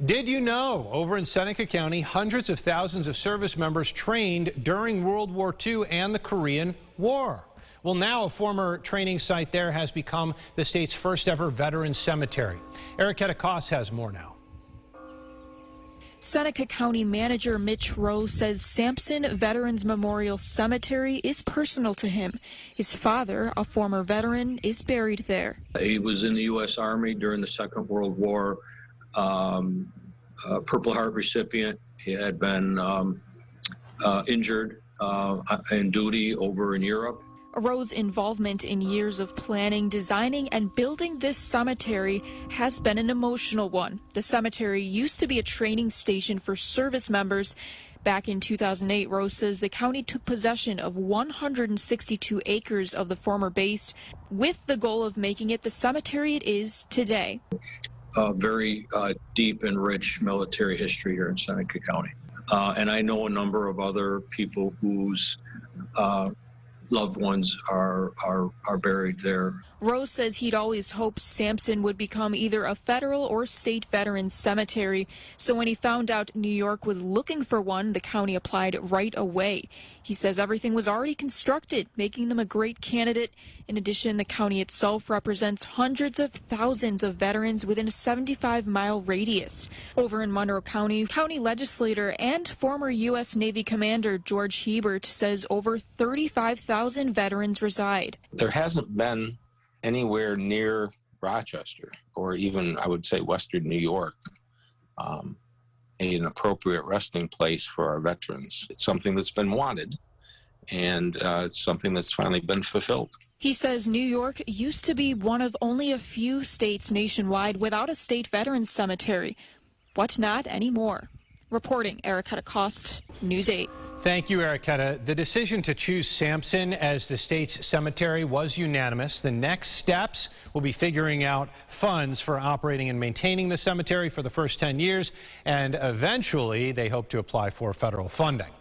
Did you know, over in Seneca County, hundreds of thousands of service members trained during World War II and the Korean War? Well, now a former training site there has become the state's first ever veterans cemetery. Erica Koss has more now. Seneca County Manager Mitch WROC says Sampson Veterans Memorial Cemetery is personal to him. His father, a former veteran, is buried there. He was in the U.S. Army during the Second World War, Purple Heart recipient. He had been injured in duty over in Europe. WROC's involvement in years of planning, designing, and building this cemetery has been an emotional one. The cemetery used to be a training station for service members. Back in 2008, WROC says the county took possession of 162 acres of the former base with the goal of making it the cemetery it is today. Very deep and rich military history here in Seneca County. And I know a number of other people whose loved ones are buried there. WROC says he'd always hoped Sampson would become either a federal or state veterans cemetery. So when he found out New York was looking for one, the county applied right away. He says everything was already constructed, making them a great candidate. In addition, the county itself represents hundreds of thousands of veterans within a 75-mile radius. Over in Monroe County, county legislator and former U.S. Navy Commander George Hebert says over 35,000 veterans reside. There hasn't been anywhere near Rochester, or even, I would say, Western New York, an appropriate resting place for our veterans. It's something that's been wanted, and it's something that's finally been fulfilled. He says New York used to be one of only a few states nationwide without a state veterans cemetery, but not anymore. Reporting, Erica Koss, News 8. Thank you, Erica. The decision to choose Sampson as the state's cemetery was unanimous. The next steps will be figuring out funds for operating and maintaining the cemetery for the first 10 years, and eventually they hope to apply for federal funding.